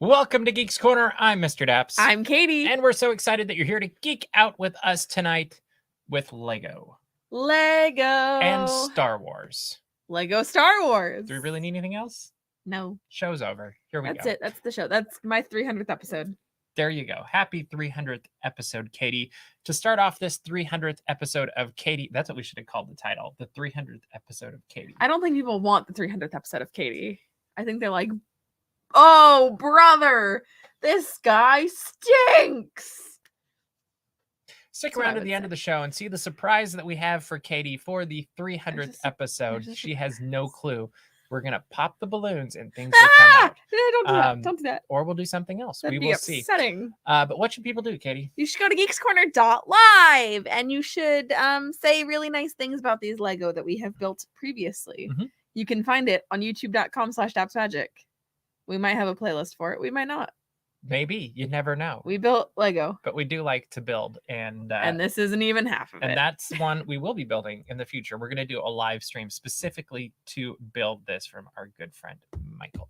Welcome to Geeks Corner. I'm Mr. Daps. I'm Caitie. And we're so excited that you're here to geek out with us tonight with LEGO. LEGO. And Star Wars. LEGO Star Wars. Do we really need anything else? No. Show's over. Here we go. That's it. That's the show. That's my 300th episode. There you go. Happy 300th episode, Caitie. To start off this 300th episode of Caitie, that's what we should have called the title, the 300th episode of Caitie. I don't think people want the 300th episode of Caitie. I think they're like, oh, brother, this guy stinks. Stick around to the end of the show and see the surprise that we have for Caitie for the 300th episode. She has no clue. We're going to pop the balloons and things will come out. No, don't do that. Don't do that. Or we'll do something else. That'd we be will see. Upsetting. But what should people do, Caitie? You should go to geekscorner.live and you should say really nice things about these Lego that we have built previously. Mm-hmm. You can find it on youtube.com/dapsmagic. We might have a playlist for it. We might not. Maybe. You never know. We built Lego. But we do like to build. And this isn't even half of it. And that's one we will be building in the future. We're going to do a live stream specifically to build this from our good friend, Michael.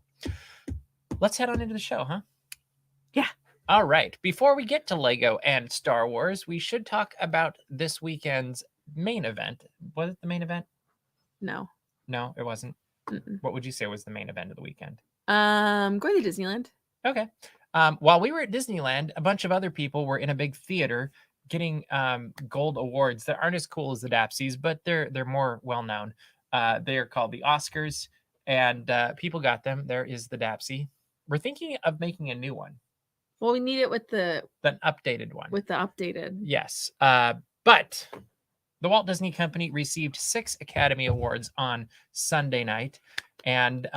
Let's head on into the show, huh? Yeah. All right. Before we get to Lego and Star Wars, we should talk about this weekend's main event. Was it the main event? No. No, it wasn't. Mm-mm. What would you say was the main event of the weekend? Going to Disneyland. Okay. While we were at Disneyland, a bunch of other people were in a big theater getting gold awards that aren't as cool as the Dapsies, but they're more well-known. They are called the Oscars, and people got them. There is the Dapsie. We're thinking of making a new one. Well, we need it with the updated one. With the updated. Yes. But the Walt Disney Company received 6 Academy Awards on Sunday night, and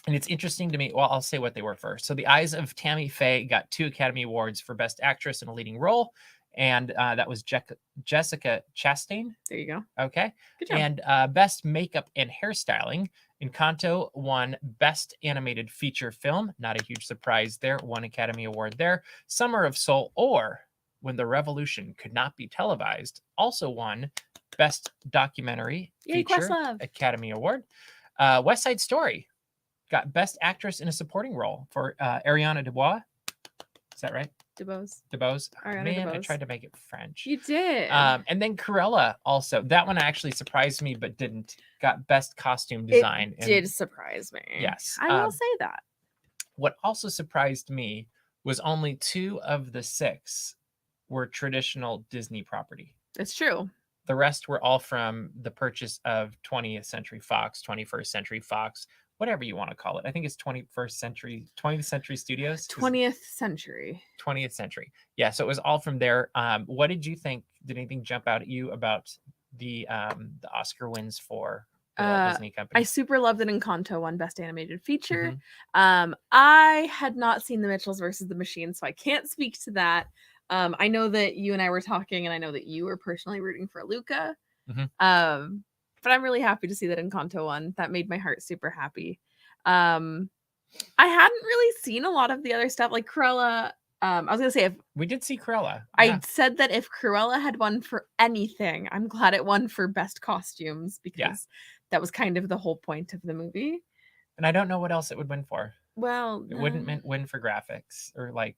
it's interesting to me. Well, I'll say what they were first. So The Eyes of Tammy Faye got 2 Academy Awards for Best Actress in a Leading Role. And that was Jessica Chastain. There you go. Okay. Good job. And Best Makeup and Hairstyling. Encanto won Best Animated Feature Film. Not a huge surprise there. 1 Academy Award there. Summer of Soul, or When the Revolution Could Not Be Televised, also won Best Documentary Feature Academy Award. West Side Story got Best Actress in a Supporting Role for Ariana DeBose. Is that right? DeBose. Man, I tried to make it French. You did. And then Cruella also. That one actually surprised me, but didn't. Got Best Costume Design. It did surprise me. Yes. I will say that. What also surprised me was only 2 of the 6 were traditional Disney property. It's true. The rest were all from the purchase of 20th Century Fox, 21st Century Fox, whatever you want to call it. I think it's 20th Century Studios. 20th Century. 20th Century. Yeah, so it was all from there. What did you think? Did anything jump out at you about the Oscar wins for the Walt Disney Company? I super loved that Encanto won Best Animated Feature. Mm-hmm. I had not seen The Mitchells versus the Machines, so I can't speak to that. I know that you and I were talking, and I know that you were personally rooting for Luca. Mm-hmm. But I'm really happy to see that Encanto won. That made my heart super happy. I hadn't really seen a lot of the other stuff, like Cruella. I was gonna say, if we did see Cruella, I said that if Cruella had won for anything, I'm glad it won for Best Costumes, because that was kind of the whole point of the movie. And I don't know what else it would win for. Well, it wouldn't win for graphics or like.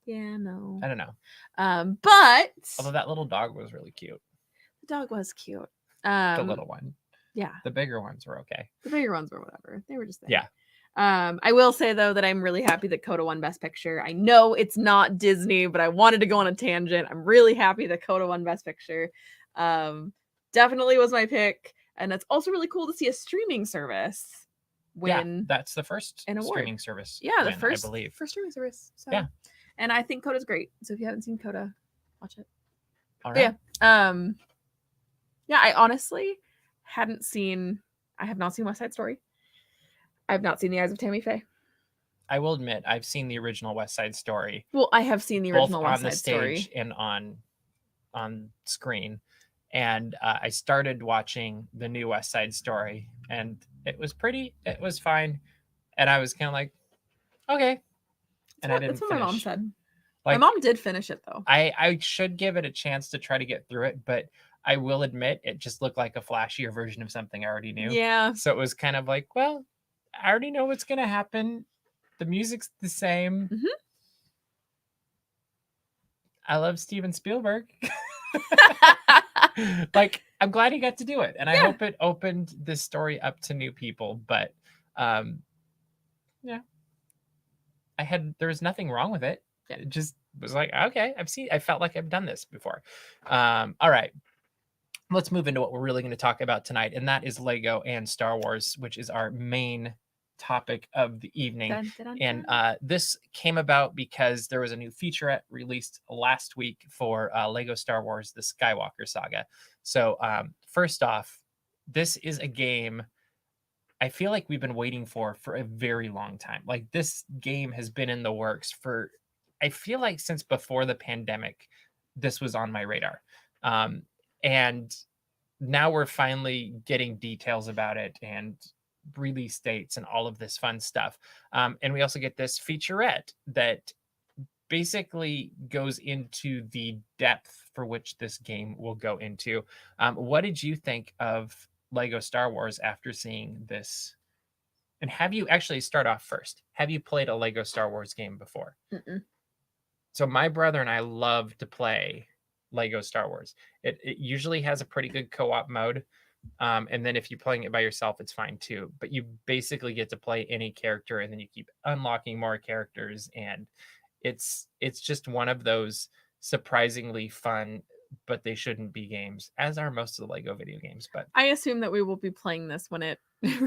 Yeah, no. I don't know. But although that little dog was really cute. The dog was cute. The little one. Yeah. The bigger ones were okay. The bigger ones were whatever. They were just there. Yeah. I will say though that I'm really happy that Coda won Best Picture. I know it's not Disney, but I wanted to go on a tangent. I'm really happy that Coda won Best Picture. Definitely was my pick. And it's also really cool to see a streaming service win. Yeah, that's the first streaming service. Yeah, the first streaming service. So. Yeah. And I think Coda's great. So if you haven't seen Coda, watch it. All right. Yeah, I honestly I have not seen West Side Story. I have not seen The Eyes of Tammy Faye. I will admit, I've seen the original West Side Story. Well, I have seen the original West Side Story. On the stage and on screen. And I started watching the new West Side Story, and it was fine. And I was kind of like, okay. And I didn't finish. That's what my mom said. Like, my mom did finish it, though. I should give it a chance to try to get through it, but I will admit it just looked like a flashier version of something I already knew. Yeah. So it was kind of like, well, I already know what's going to happen. The music's the same. Mhm. I love Steven Spielberg. Like, I'm glad he got to do it, and I Yeah. hope it opened this story up to new people. But yeah, there was nothing wrong with it. Yeah. It just was like, okay, I felt like I've done this before. All right. Let's move into what we're really going to talk about tonight, and that is Lego and Star Wars, which is our main topic of the evening. Dun, dun, dun, And dun. this came about because there was a new featurette released last week for Lego Star Wars: The Skywalker Saga. So first off, this is a game I feel like we've been waiting for a very long time. Like, this game has been in the works for, I feel like, since before the pandemic. This was on my radar. And now we're finally getting details about it and release dates and all of this fun stuff. And we also get this featurette that basically goes into the depth for which this game will go into. What did you think of Lego Star Wars after seeing this? And have you actually, start off first, have you played a Lego Star Wars game before? Mm-mm. So my brother and I love to play Lego Star Wars. It usually has a pretty good co-op mode. And then if you're playing it by yourself, it's fine too. But you basically get to play any character, and then you keep unlocking more characters. And it's just one of those surprisingly fun, but they shouldn't be games, as are most of the Lego video games. But I assume that we will be playing this when it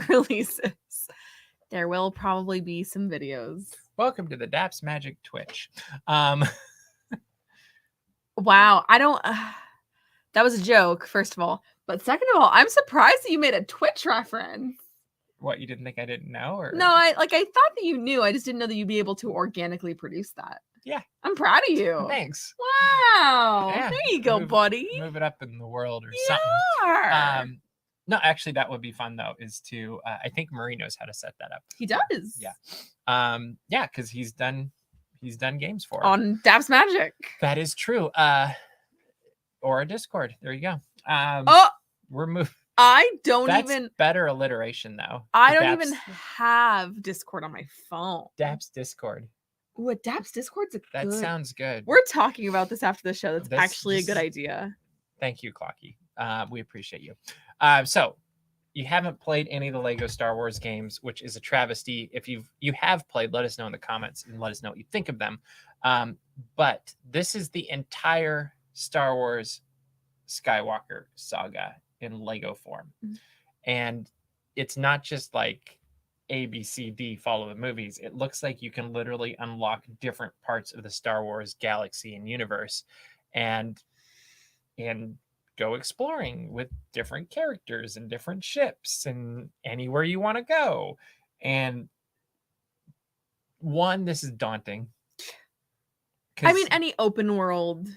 releases. There will probably be some videos. welcome to the Daps Magic Twitch. Wow, I don't. That was a joke, first of all. But second of all, I'm surprised that you made a Twitch reference. What, you didn't think I didn't know? Or No, I thought that you knew. I just didn't know that you'd be able to organically produce that. Yeah. I'm proud of you. Thanks. Wow. Yeah, There you go, buddy. Move it up in the world or You something. are. No, actually, that would be fun though. Is to I think Marie knows how to set that up. He does. Yeah. Yeah, because he's done games for it. On Daps Magic. That is true. Or a Discord. There you go. Oh, We're moving. I don't That's even. better alliteration though. I don't Daps- even have Discord on my phone. Daps Discord. Ooh, a Daps Discord's a That good. sounds good. We're talking about this after the show. That's This- actually a this good is- idea. Thank you, Clocky. We appreciate you. So you haven't played any of the Lego Star Wars games, which is a travesty. If you have played, let us know in the comments and let us know what you think of them. But this is the entire Star Wars Skywalker Saga in Lego form. Mhm. And it's not just like A, B, C, D, follow the movies. It looks like you can literally unlock different parts of the Star Wars galaxy and universe and go exploring with different characters and different ships and anywhere you want to go. And this is daunting. I mean, any open world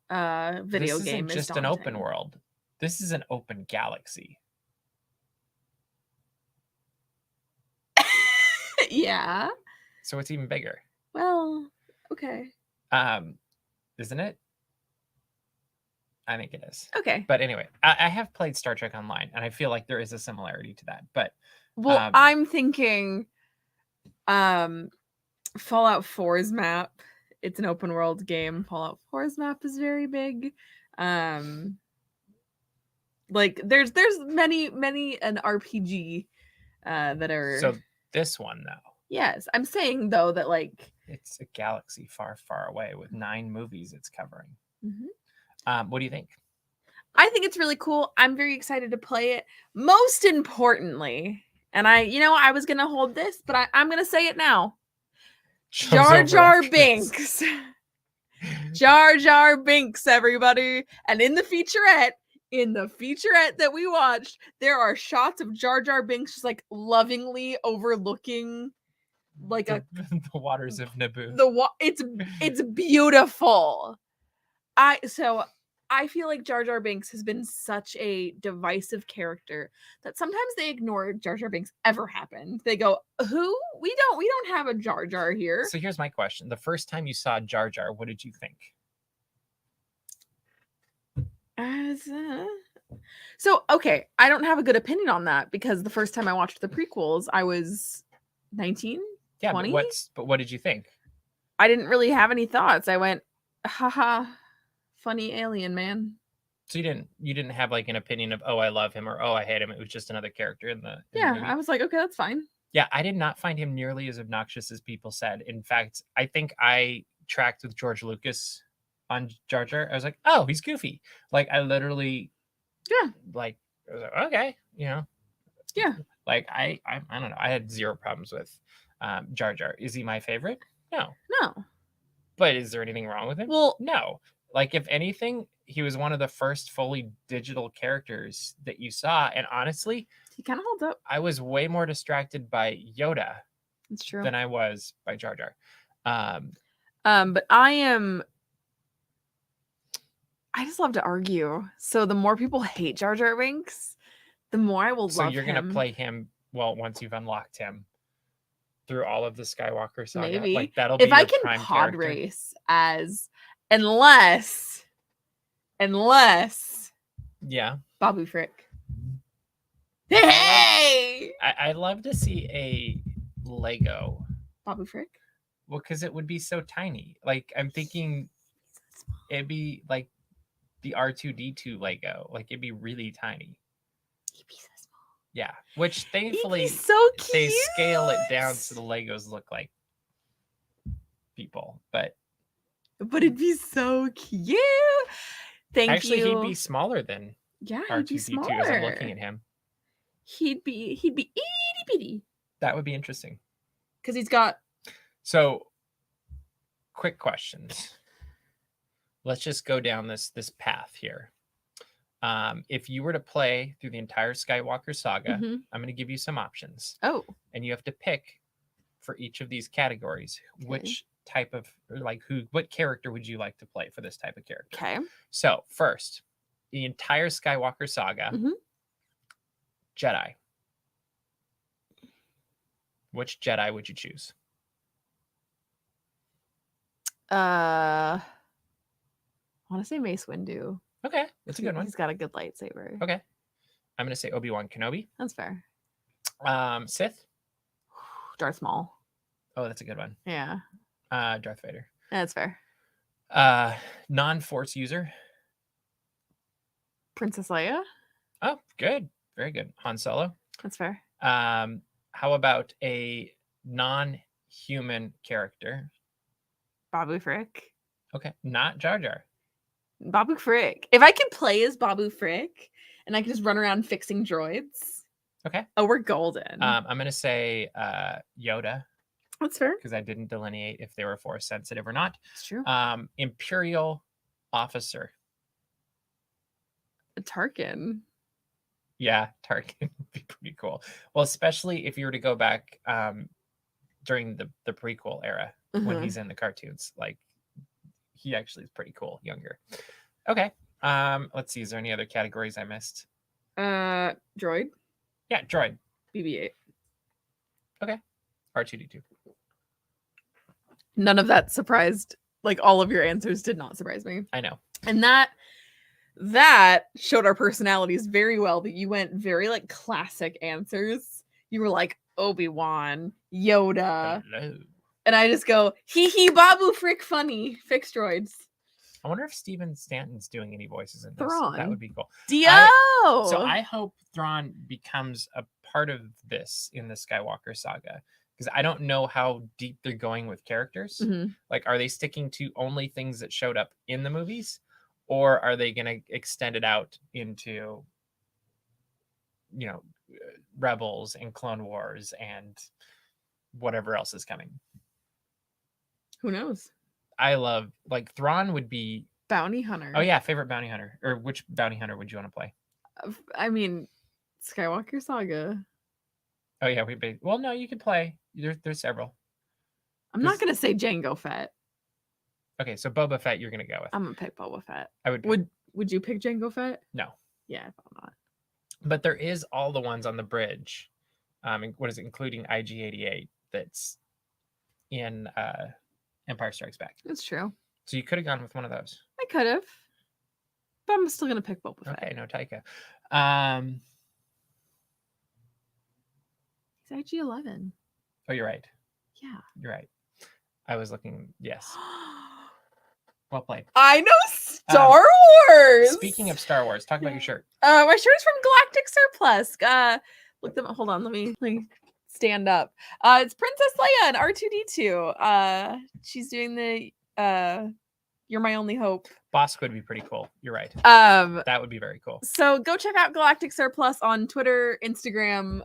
video this game isn't is just an open daunting. world. This is an open galaxy. Yeah. So it's even bigger. Well, okay. Isn't it? I think it is. Okay. But anyway, I have played Star Trek Online, and I feel like there is a similarity to that. But Well, I'm thinking Fallout 4's map. It's an open world game. Fallout 4's map is very big. Like there's many an RPG that are. So this one though, Yes, I'm saying though that like it's a galaxy far, far away with 9 movies it's covering. Mhm. What do you think? I think it's really cool. I'm very excited to play it. Most importantly, and I was gonna hold this, but I'm gonna say it now. Jar Jar Binks. Jar Jar Binks, everybody. And in the featurette that we watched, there are shots of Jar Jar Binks just like lovingly overlooking like the waters of Naboo. It's beautiful. I feel like Jar Jar Binks has been such a divisive character that sometimes they ignore Jar Jar Binks ever happened. They go, "Who? We don't have a Jar Jar here." So here's my question. The first time you saw Jar Jar, what did you think? So, okay, I don't have a good opinion on that because the first time I watched the prequels, I was 19. Yeah, 20? but what did you think? I didn't really have any thoughts. I went, haha, funny alien man. So you didn't have like an opinion of, oh, I love him, or oh, I hate him. It was just another character in the Yeah, movie. I was like, okay, that's fine. Yeah, I did not find him nearly as obnoxious as people said. In fact, I think I tracked with George Lucas on Jar Jar. I was like, oh, he's goofy. Like I literally, Yeah. like I was like, okay, Yeah. Like I don't know. I had zero problems with Jar Jar. Is he my favorite? No. No. But is there anything wrong with him? Well, no. Like if anything, he was one of the first fully digital characters that you saw. And honestly, he kind of holds up. I was way more distracted by Yoda It's true. than I was by Jar Jar. But I just love to argue. So the more people hate Jar Jar Binks, the more I will So love you're him. gonna play him once you've unlocked him through all of the Skywalker Saga. Maybe. Like that'll be if I your can prime pod character. race as unless Yeah. Babu Frick. Hey! I'd love to see a Lego. Babu Frick? Well, because it would be so tiny. Like I'm thinking it'd be like the R2D2 Lego. Like it'd be really tiny. He'd be so small. Yeah. Which thankfully He'd be so cute. they scale it down so the Legos look like people. But it'd be so cute. Thank actually you. he'd be smaller than Yeah, he'd R2D2 be smaller. as I'm looking at him. He'd be itty bitty. That would be interesting. Because he's got So quick questions. Let's just go down this path here. If you were to play through the entire Skywalker Saga, Mhm. I'm going to give you some options. Oh. And you have to pick for each of these categories which type of what character would you like to play for this type of character. Okay. So first, the entire Skywalker Saga, Mhm. Jedi. Which Jedi would you choose? I want to say Mace Windu. Okay, that's a good one. He's got a good lightsaber. Okay, I'm gonna say Obi-Wan Kenobi. That's fair. Sith. Darth Maul. Oh, that's a good one. Yeah. Darth Vader. That's fair. Non-Force user. Princess Leia. Oh, good. Very good. Han Solo. That's fair. How about a non-human character? Babu Frick. Okay, not Jar Jar. Babu Frick. If I could play as Babu Frick and I could just run around fixing droids. Okay. Oh, we're golden. I'm gonna say Yoda That's fair. because I didn't delineate if they were Force sensitive or not. It's true. Imperial officer. Tarkin. Yeah, Tarkin would be pretty cool. Well, especially if you were to go back during the prequel era when Mhm. he's in the cartoons. Like he actually is pretty cool, younger. Okay. Let's see. Is there any other categories I missed? Droid. Yeah, droid. BB-8. R2D2. None of that surprised. Like all of your answers did not surprise me. I know. And that showed our personalities very well, that you went very like classic answers. You were like Obi-Wan, Yoda. Hello. And I just go, hee hee, Babu Frick funny. Fix droids. I wonder if Steven Stanton's doing any voices in this. Thrawn. That would be cool. Dio! So I hope Thrawn becomes a part of this in the Skywalker Saga. Because I don't know how deep they're going with characters. Mhm. Like, are they sticking to only things that showed up in the movies? Or are they going to extend it out into, Rebels and Clone Wars and whatever else is coming? Who knows? I love, Thrawn would be... Bounty Hunter. Oh, yeah, favorite bounty hunter. Or which bounty hunter would you want to play? I mean, Skywalker Saga. Oh, yeah, well, no, you could play. There's several. I'm not going to say Jango Fett. Okay, so Boba Fett you're going to go with. I'm going to pick Boba Fett. I would. Would you pick Jango Fett? No. Yeah, I thought not. But there is all the ones on the bridge. What is it, including IG-88 that's in Empire Strikes Back. That's true. So you could have gone with one of those. I could have. But I'm still going to pick Boba Fett. Okay, no Taika. He's IG-11. Oh, you're right. Yeah. You're right. I was looking. Yes. Well played. I know Star Wars. Speaking of Star Wars, talk about your shirt. My shirt is from Galactic Surplus. Look them. Hold on. Let me stand up. It's Princess Leia and R2D2. She's doing the You're My Only Hope. Bosk would be pretty cool. You're right. That would be very cool. So go check out Galactic Surplus on Twitter, Instagram,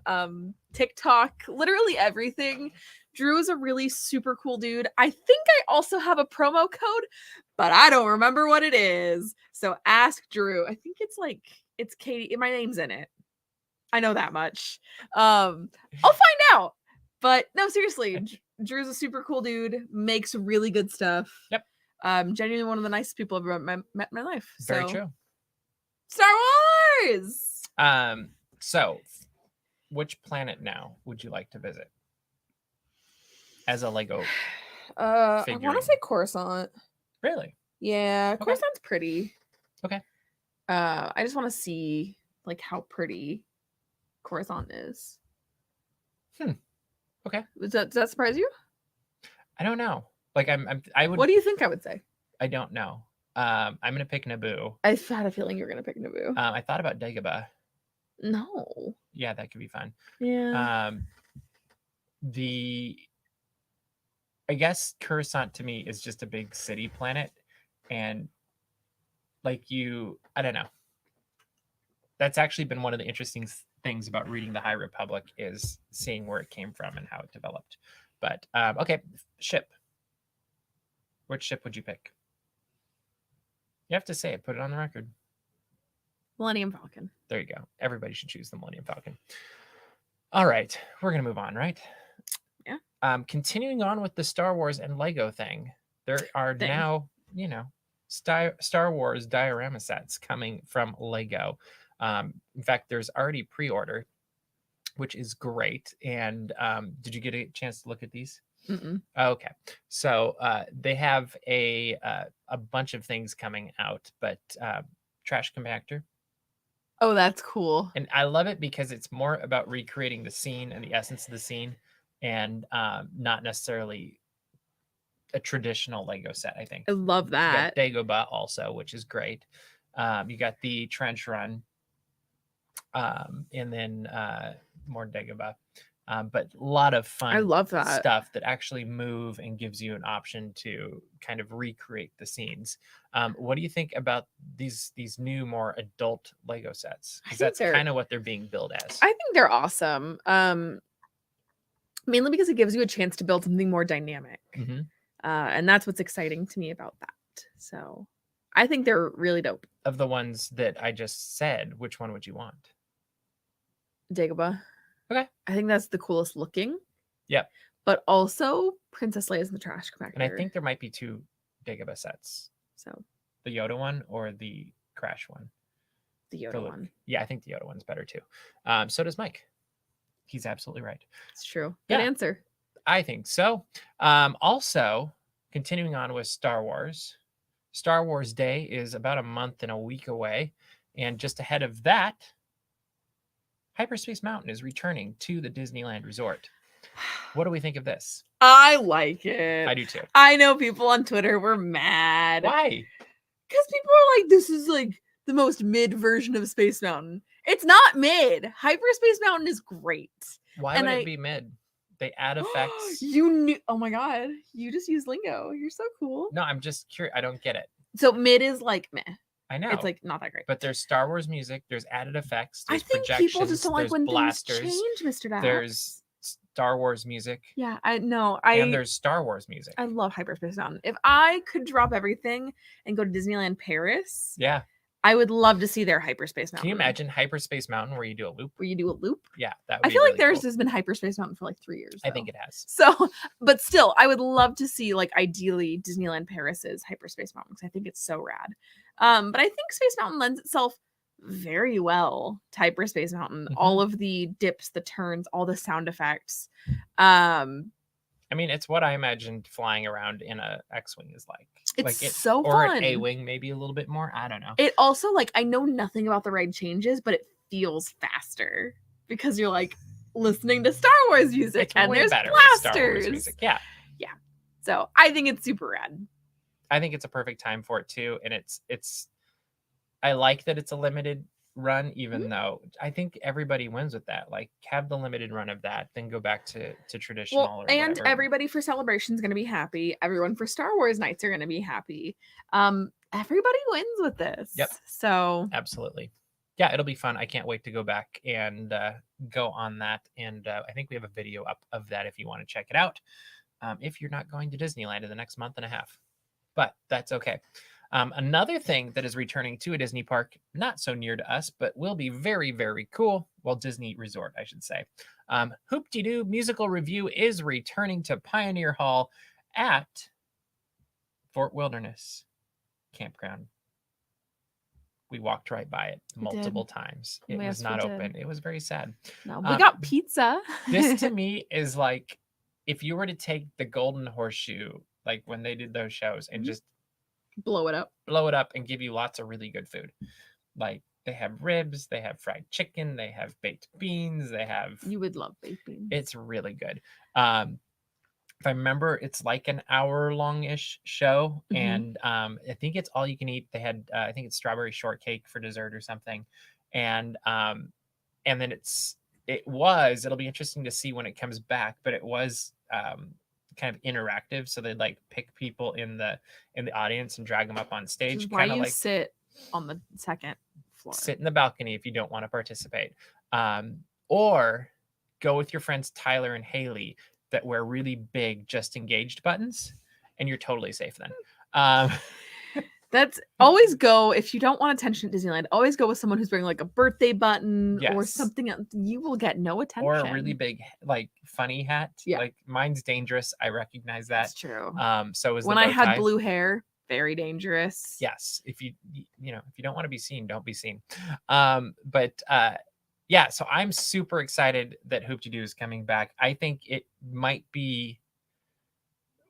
TikTok, literally everything. Drew is a really super cool dude. I think I also have a promo code, but I don't remember what it is. So ask Drew. I think it's Caitie. My name's in it. I know that much. I'll find out. But no, seriously, Drew's a super cool dude. Makes really good stuff. Yep. Genuinely one of the nicest people I've ever met in my life. Very true. Star Wars. So which planet now would you like to visit as a Lego I figurine? want to say Coruscant. Really? Yeah, Okay. Coruscant's pretty. Okay. I just want to see like how pretty Coruscant is. Okay. Does that surprise you? I don't know. Like I would. What do you think I would say? I don't know. I'm gonna pick Naboo. I had a feeling you were gonna pick Naboo. I thought about Dagobah. No. Yeah, that could be fun. Yeah. I guess Coruscant to me is just a big city planet, and like I don't know. That's actually been one of the interesting things about reading the High Republic is seeing where it came from and how it developed. But okay, ship. Which ship would you pick? You have to say it. Put it on the record. Millennium Falcon. There you go. Everybody should choose the Millennium Falcon. All right, we're gonna move on, right? Yeah. Continuing on with the Star Wars and Lego thing, there are now, Star Wars diorama sets coming from Lego. In fact, there's already pre-order, which is great. And did you get a chance to look at these? Mm-mm. Okay, so they have a bunch of things coming out, but trash compactor. Oh, that's cool. And I love it because it's more about recreating the scene and the essence of the scene, and not necessarily a traditional Lego set. I think I love that. You got Dagobah also, which is great. You got the trench run, and then more Dagobah. But a lot of fun I love that stuff that actually move and gives you an option to kind of recreate the scenes. What do you think about these new, more adult Lego sets? Because that's kind of what they're being billed as. I think they're awesome. Mainly because it gives you a chance to build something more dynamic. Mm-hmm. And that's what's exciting to me about that. So I think they're really dope. Of the ones that I just said, which one would you want? Dagobah. Okay. I think that's the coolest looking. Yep. But also Princess Leia's in the trash compactor. And I think there might be two Dagobah sets. So the Yoda one or the Crash one? The Yoda one. Yeah, I think the Yoda one's better too. So does Mike. He's absolutely right. It's true. Good answer. I think so. Also, continuing on with Star Wars Day is about a month and a week away. And just ahead of that, Hyperspace Mountain is returning to the Disneyland Resort. What do we think of this? I like it. I do too. I know people on Twitter were mad. Why? Because people are like, this is like the most mid version of Space Mountain. It's not mid. Hyperspace Mountain is great. Why would it be mid? They add effects. You knew. Oh my God. You just use lingo. You're so cool. No, I'm just curious. I don't get it. So mid is like meh. I know. It's like not that great. But there's Star Wars music. There's added effects. There's I think projections, people just don't like when blasters, things change, Mr. Dax. There's Star Wars music. Yeah, I know. And there's Star Wars music. I love Hyperspace Mountain. If I could drop everything and go to Disneyland Paris, yeah, I would love to see their Hyperspace Mountain. Can you imagine Hyperspace Mountain where you do a loop? Yeah, that would I feel really like theirs cool. has been Hyperspace Mountain for like 3 years. I think it has. So, but still, I would love to see like ideally Disneyland Paris's Hyperspace Mountain because I think it's so rad. But I think Space Mountain lends itself very well to Hyperspace Mountain. Mm-hmm. All of the dips, the turns, all the sound effects. I mean, it's what I imagined flying around in a X-wing is like. It's so fun. Or an A-wing, maybe a little bit more. I don't know. It also, like, I know nothing about the ride changes, but it feels faster because you're like listening to Star Wars music, It's and way there's better with Star Wars blasters. music. Yeah. So I think it's super rad. I think it's a perfect time for it too. And I like that it's a limited run, even though I think everybody wins with that. Like, have the limited run of that, then go back to traditional Well, or and whatever. everybody for Celebration is going to be happy. Everyone for Star Wars nights are going to be happy. Everybody wins with this. Yep. So Absolutely. Yeah, it'll be fun. I can't wait to go back and go on that. And I think we have a video up of that if you want to check it out. If you're not going to Disneyland in the next month and a half, but that's okay. Another thing that is returning to a Disney park, not so near to us, but will be very, very cool. Well, Disney Resort, I should say. Hoop-Dee-Doo Musical Revue is returning to Pioneer Hall at Fort Wilderness Campground. We walked right by it multiple times. It was not open. It was very sad. No, we got pizza. This to me is like, if you were to take the Golden Horseshoe, like when they did those shows, and just blow it up and give you lots of really good food. Like, they have ribs, they have fried chicken, they have baked beans, they have... You would love baked beans. It's really good. If I remember, it's like an hour-long-ish show, and I think it's all you can eat. They had, I think it's strawberry shortcake for dessert or something, and then it'll be interesting to see when it comes back, but it was kind of interactive, so they'd like pick people in the audience and drag them up on stage. Why kind of you like sit on the second floor? Sit in the balcony if you don't want to participate, or go with your friends Tyler and Haley that wear really big Just Engaged buttons, and you're totally safe then. That's always go, if you don't want attention at Disneyland, always go with someone who's wearing like a birthday button or something else. You will get no attention. Or a really big, like, funny hat. Yeah. Like, mine's dangerous. I recognize that. That's true. So is when the I bow had tie. blue hair, very dangerous. Yes. If you don't want to be seen, don't be seen. Yeah, so I'm super excited that Hoop-Dee-Doo is coming back. I think it might be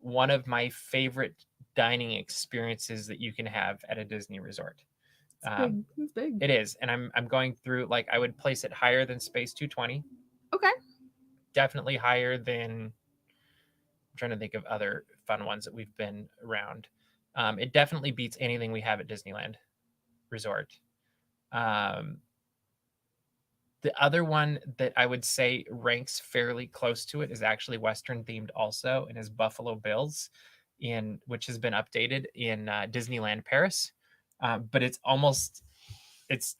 one of my favorite dining experiences that you can have at a Disney resort. It's big. It is, and I'm going through, like, I would place it higher than Space 220. Okay. Definitely higher than, I'm trying to think of other fun ones that we've been around. It definitely beats anything we have at Disneyland Resort. The other one that I would say ranks fairly close to it is actually Western themed also, and is Buffalo Bills, which has been updated in Disneyland Paris. But it's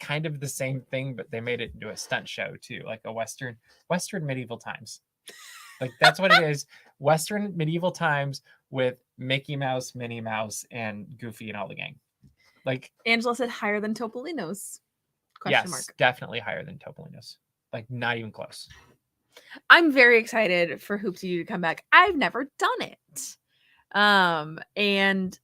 kind of the same thing, but they made it into a stunt show too, like a Western medieval times. Like, that's what it is. Western medieval times with Mickey Mouse, Minnie Mouse, and Goofy and all the gang. Like, Angela said higher than Topolino's. Yes, definitely higher than Topolino's. Like, not even close. I'm very excited for Hoop-Dee-Doo to come back. I've never done it. And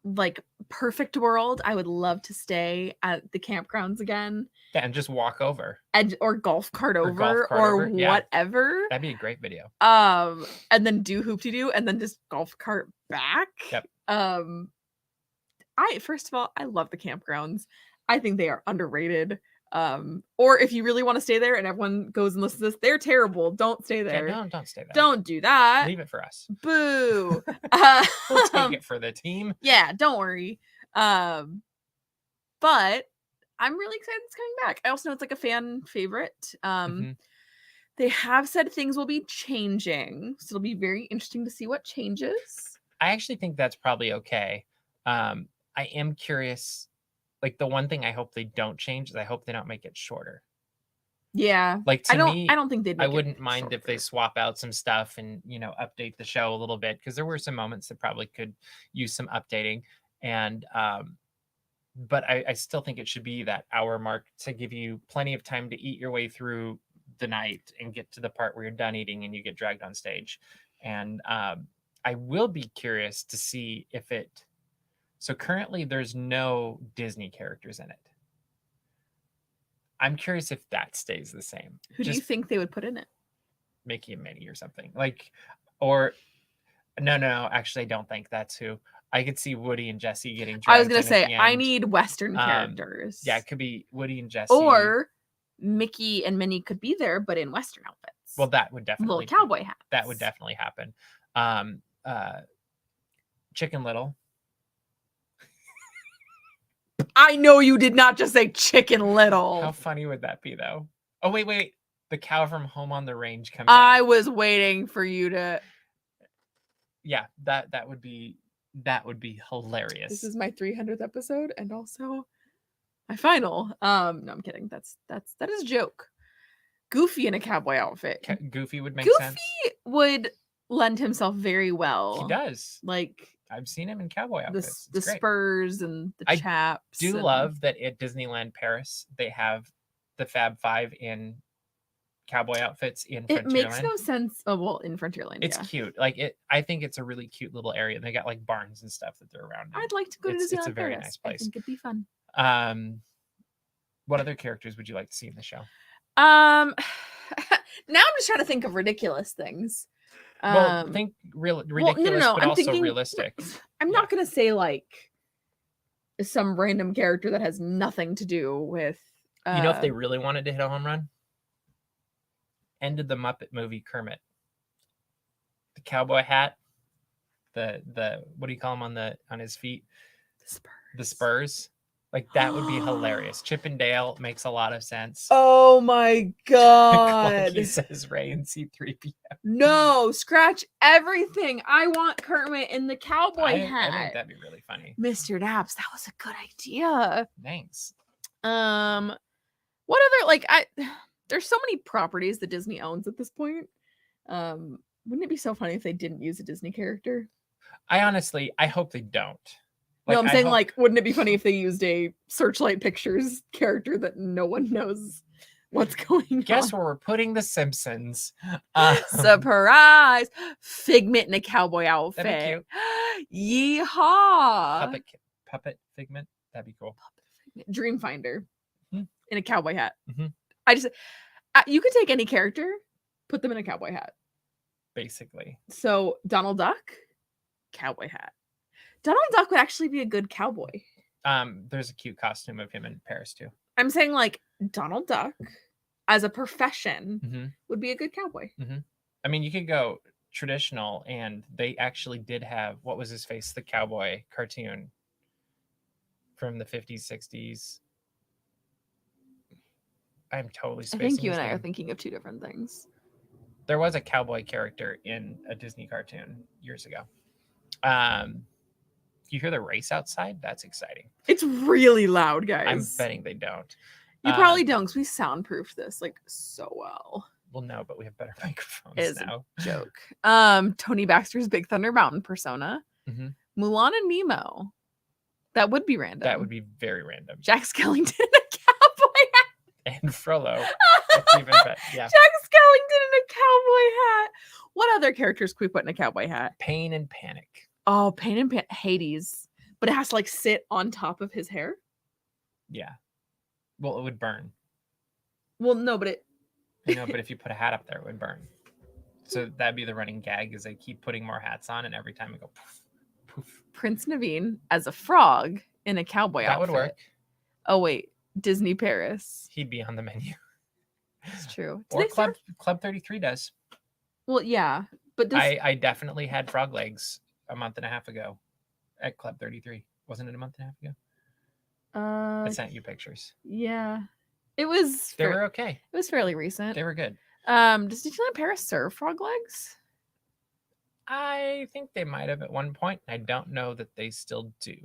like, perfect world, I would love to stay at the campgrounds again. Yeah, and just walk over. Or golf cart over or whatever. That'd be a great video. And then do Hoop-Dee-Doo and then just golf cart back. Yep. First of all, I love the campgrounds. I think they are underrated. Or if you really want to stay there and everyone goes and listens to this, they're terrible. Don't stay there. Yeah, don't stay there. Don't do that. Leave it for us. Boo. We'll take it for the team. Yeah, don't worry. But I'm really excited it's coming back. I also know it's like a fan favorite. They have said things will be changing, so it'll be very interesting to see what changes. I actually think that's probably okay. I am curious. Like, the one thing I hope they don't change is I hope they don't make it shorter. Yeah. Like, I don't think they'd I wouldn't mind if they swap out some stuff and, update the show a little bit, because there were some moments that probably could use some updating. And but I still think it should be that hour mark to give you plenty of time to eat your way through the night and get to the part where you're done eating and you get dragged on stage. And I will be curious to see if it... So currently there's no Disney characters in it. I'm curious if that stays the same. Who do you think they would put in it? Mickey and Minnie or something. Like, or no, actually I don't think that's who. I could see Woody and Jesse getting dragged. I was going to say, I need Western characters. Yeah, it could be Woody and Jesse. Or Mickey and Minnie could be there, but in Western outfits. Well, that would definitely little cowboy hats. That would definitely happen. Chicken Little. I know you did not just say Chicken Little. How funny would that be, though? Oh, wait. The cow from Home on the Range comes I out. was waiting for you to. Yeah, that would be hilarious. This is my 300th episode and also my final. No, I'm kidding. That is a joke. Goofy in a cowboy outfit. Goofy would make sense. Goofy would lend himself very well. He does. Like, I've seen him in cowboy outfits. The spurs and the chaps. I do love that at Disneyland Paris they have the Fab Five in cowboy outfits in Frontierland. It makes no sense. Oh, well, in Frontierland, it's cute. Like I think it's a really cute little area. They got like barns and stuff that they're around. I'd like to go to Disneyland. It's a very nice place. I think it'd be fun. What other characters would you like to see in the show? Now I'm just trying to think of ridiculous things. Well, think ridiculous, but I'm also thinking, realistic. I'm not gonna say like some random character that has nothing to do with. If they really wanted to hit a home run, end of the Muppet movie Kermit, the cowboy hat, the what do you call him on his feet? The spurs. Like that would be hilarious. Chip and Dale makes a lot of sense. Oh my god! He says Ray and C-3PO. No, scratch everything. I want Kermit in the cowboy hat. I think that'd be really funny. Mr. Daps, that was a good idea. Thanks. What other there's so many properties that Disney owns at this point. Wouldn't it be so funny if they didn't use a Disney character? I hope they don't. No, I'm saying wouldn't it be funny if they used a Searchlight Pictures character that no one knows what's going on? Guess where we're putting the Simpsons. Surprise! Figment in a cowboy outfit. That'd be cute. Yeehaw! Puppet Figment. That'd be cool. Dreamfinder in a cowboy hat. Mm-hmm. You could take any character, put them in a cowboy hat. Basically. So Donald Duck, cowboy hat. Donald Duck would actually be a good cowboy. There's a cute costume of him in Paris too. I'm saying like Donald Duck as a profession would be a good cowboy. Mm-hmm. I mean, you could go traditional, and they actually did have, what was his face, the cowboy cartoon from the 50s, 60s. I'm totally spacing. I think you and I are thinking of two different things. There was a cowboy character in a Disney cartoon years ago. You hear the race outside? That's exciting. It's really loud, guys. I'm betting they don't. You probably don't, because we soundproofed this like so well. Well, no, but we have better microphones now. Joke. Tony Baxter's Big Thunder Mountain persona. Mulan and Nemo. That would be random. That would be very random. Jack Skellington in a cowboy hat. And Frollo. That's even better. Yeah. Jack Skellington in a cowboy hat. What other characters could we put in a cowboy hat? Pain and Panic. Oh, Pain and Panic. Hades. But it has to like sit on top of his hair? Yeah. Well, it would burn. Well, no, but it... but if you put a hat up there, it would burn. So that'd be the running gag, is they keep putting more hats on, and every time it go poof, poof. Prince Naveen as a frog in a cowboy outfit. That would work. Oh, wait. Disney Paris. He'd be on the menu. It's true. Or Club 33 does. Well, yeah. But I definitely had frog legs a month and a half ago at Club 33. Wasn't it a month and a half ago? I sent you pictures. Yeah. It was... They were okay. It was fairly recent. They were good. Does Disneyland Paris serve frog legs? I think they might have at one point. I don't know that they still do.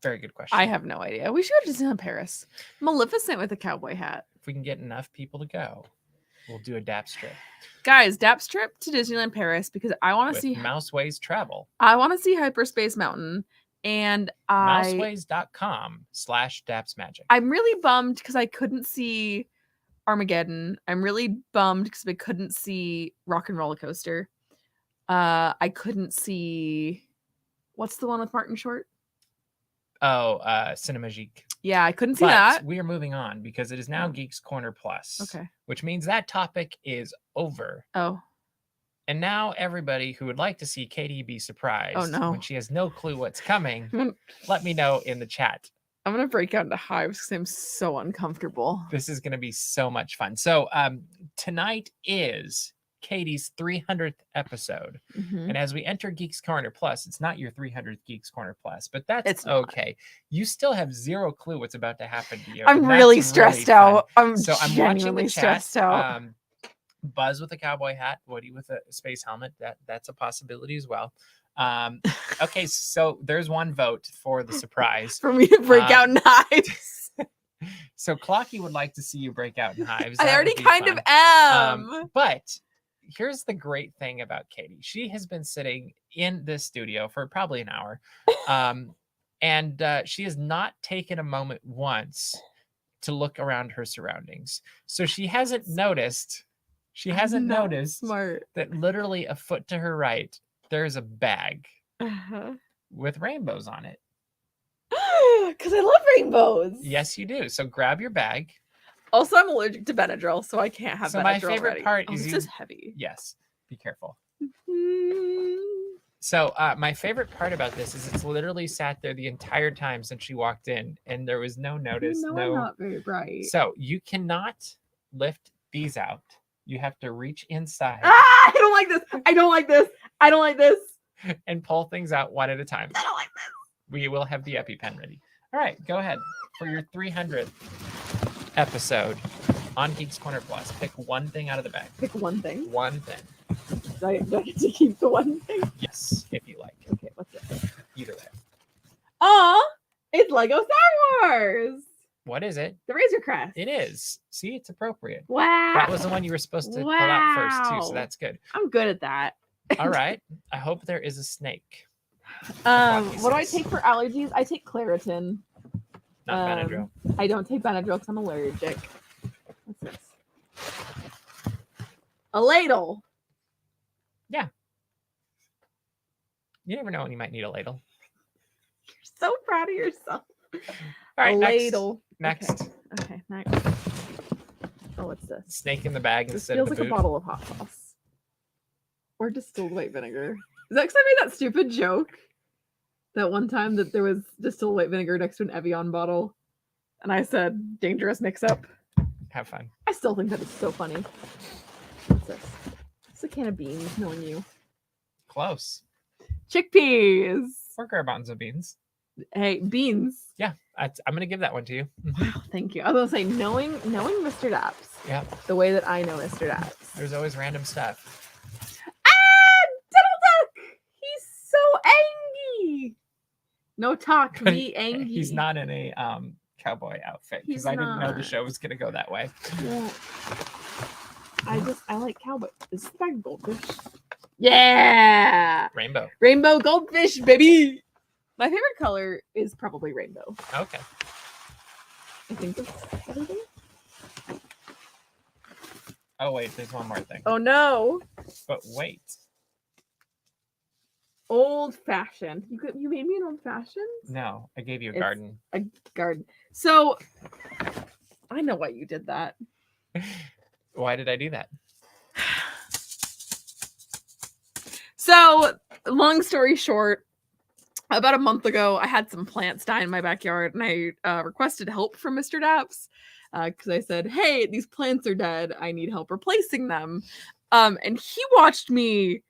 Very good question. I have no idea. We should go to Disneyland Paris. Maleficent with a cowboy hat. If we can get enough people to go, we'll do a DAPS trip. Guys, DAPS trip to Disneyland Paris, because I want to see... Mouseways Travel. I want to see Hyperspace Mountain. And Mouseways.com/DAPSMagic. I'm really bummed because I couldn't see Armageddon. I'm really bummed because I couldn't see Rock and Roller Coaster. I couldn't see... What's the one with Martin Short? Oh, Cinema Geek. Yeah, I couldn't see that. We are moving on because it is now Geeks Corner Plus. Okay. Which means that topic is over. Oh. And now everybody who would like to see Caitie be surprised when she has no clue what's coming, let me know in the chat. I'm gonna break out into hives because I'm so uncomfortable. This is going to be so much fun. So tonight is Caitie's 300th episode. Mhm. And as we enter Geeks Corner Plus, it's not your 300th Geeks Corner Plus, but that's It's not. okay. You still have zero clue what's about to happen to you. I'm and really that's stressed fun. out. I'm So I'm watching genuinely the chat. stressed out. Buzz with a cowboy hat, Woody with a space helmet. That's a possibility as well. Okay, so there's one vote for the surprise. For me to break out in hives. So Clocky would like to see you break out in hives. I That already would be kind of fun. am. But here's the great thing about Caitie. She has been sitting in this studio for probably an hour. And she has not taken a moment once to look around her surroundings. So she hasn't noticed. She hasn't noticed Smart. that literally a foot to her right, there's a bag Uh-huh. with rainbows on it. Because I love rainbows. Yes, you do. So grab your bag. Also, I'm allergic to Benadryl, so I can't have So Benadryl. my favorite already. part Oh, is this you- is heavy. Yes, be careful. Mm. So my favorite part about this is it's literally sat there the entire time since she walked in, and there was no notice. I'm no. not very bright. So you cannot lift these out. You have to reach inside I don't like this. I don't like this. I don't like this. and pull things out one at a time. I don't like this. We will have the EpiPen ready. All right, go ahead for your 300th episode on Geeks Corner Plus. Pick one thing out of the bag. Pick one thing. One thing. Do I get to keep the one thing? Yes, if you like. Okay, what's it? Either way. Oh, it's Lego Star Wars. What is it? The Razor Crest. It is. See, it's appropriate. Wow. That was the one you were supposed to pull out first, too, so Wow. that's good. I'm good at that. All right. I hope there is a snake. What do I take for allergies? I take Claritin. Not Benadryl. I don't take Benadryl because I'm allergic. What's this? A ladle. You never know when you might need a ladle. You're so proud of yourself. All right, a next. ladle. Next. Okay, next. Oh, what's this? Snake in the bag This instead feels of like the a boot. bottle of hot sauce. Or distilled white vinegar. Is that because I made that stupid joke? That one time that there was distilled white vinegar next to an Evian bottle. And I said, dangerous mix-up. Have fun. I still think that is so funny. What's this? It's a can of beans, knowing you. Close. Chickpeas. Or garbanzo beans. Hey, beans. Yeah, I'm going to give that one to you. Mhm. Wow, thank you. I was gonna say, knowing Mr. Daps, Yeah, the way that I know Mr. Daps. there's always random stuff. Diddle Duck! He's so angry. No talk, But be angry. He's not in a cowboy outfit because He's I didn't know the not. show was going to go that way. Yeah. I like cowboy. Is this bag goldfish? Yeah! Rainbow. Rainbow goldfish, baby! My favorite color is probably rainbow. Okay. I think that's everything. Oh, wait, there's one more thing. Oh no! But wait. Old fashioned. You made me an old fashioned? No, I gave you a It's- garden. A garden. So I know why you did that. Why did I do that? So, long story short, about a month ago, I had some plants die in my backyard, and I requested help from Mr. Daps because I said, "Hey, these plants are dead. I need help replacing them." And he watched me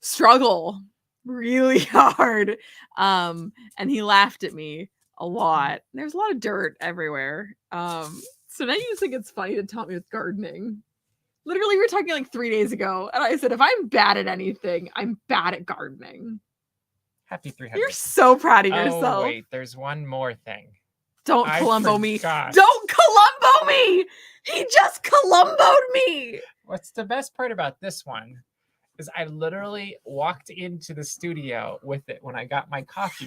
struggle really hard, and he laughed at me a lot. There's a lot of dirt everywhere. So now you just think it's funny to taunt me with gardening. Literally, we were talking like 3 days ago, and I said, if I'm bad at anything, I'm bad at gardening. Happy 300. You're so proud of Oh, yourself. wait, there's one more thing. Don't I Columbo me. forgot. Don't Columbo me. He just Columboed me. What's the best part about this one is I literally walked into the studio with it when I got my coffee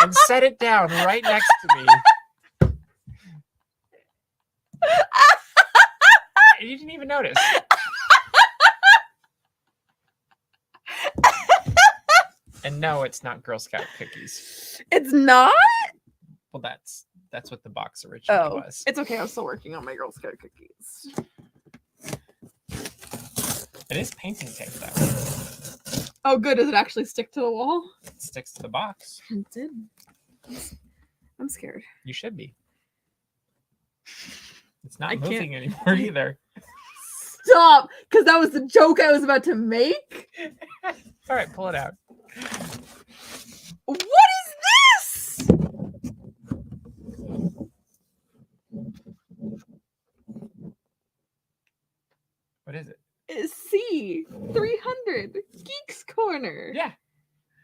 and set it down right next to me. And you didn't even notice. And no, it's not Girl Scout cookies. It's not? Well, that's what the box originally Oh, was. it's okay. I'm still working on my Girl Scout cookies. It is painting tape though. Oh, good. Does it actually stick to the wall? It sticks to the box. It did. I'm scared. You should be. It's not I can't- moving anymore either. Stop, because that was the joke I was about to make. All right, pull it out. What is this? What is it? It's C300 Geeks Corner. Yeah,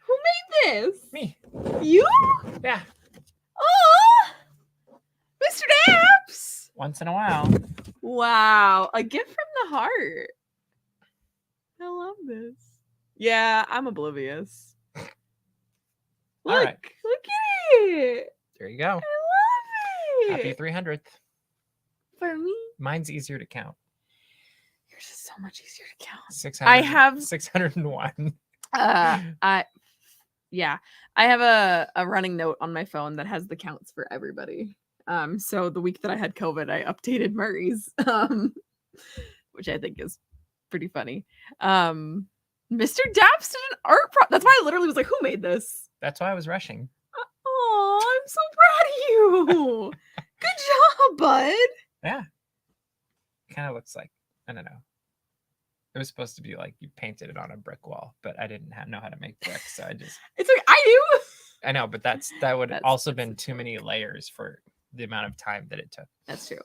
Who made this? me. You? Yeah, Oh, Mr. Daps. once in a while. Wow, a gift from the heart. I love this. Yeah, I'm oblivious. Look, All right. look at it. There you go. I love Happy it. 300th. For me, Mine's easier to count. yours is so much easier to count. 600. I have 601. I have a running note on my phone that has the counts for everybody. So the week that I had COVID, I updated Murray's, which I think is pretty funny. Mr. Daps did an art that's why I literally was like, who made this? That's why I was rushing. Oh, I'm so proud of you. Good job, bud. Yeah. Kind of looks like, I don't know. It was supposed to be like you painted it on a brick wall, but I didn't know how to make bricks, so I just. It's like I do. I know, but that would That's- also that's been too many layers for the amount of time that it took. That's true.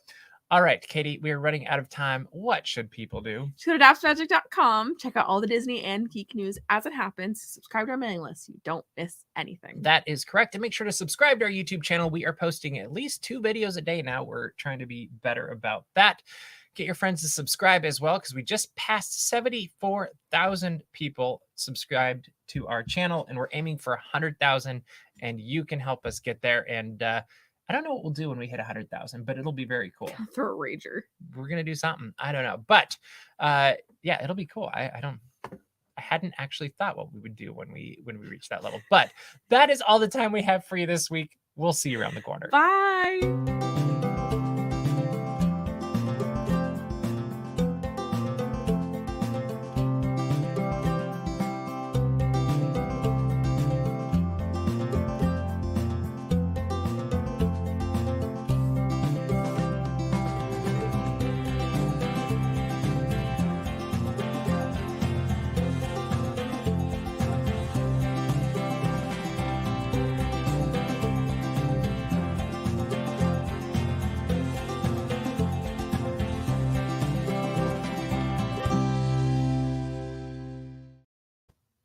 All right, Katie, we are running out of time. What should people do? Just go to dapsmagic.com, check out all the Disney and geek news as it happens, subscribe to our mailing list so you don't miss anything. That is correct. And make sure to subscribe to our YouTube channel. We are posting at least 2 videos a day now. We're trying to be better about that. Get your friends to subscribe as well, because we just passed 74,000 people subscribed to our channel, and we're aiming for 100,000, and you can help us get there. And I don't know what we'll do when we hit 100,000, but it'll be very cool. Throw a rager. We're going to do something. I don't know. But yeah, it'll be cool. I hadn't actually thought what we would do when we reach that level. But that is all the time we have for you this week. We'll see you around the corner. Bye.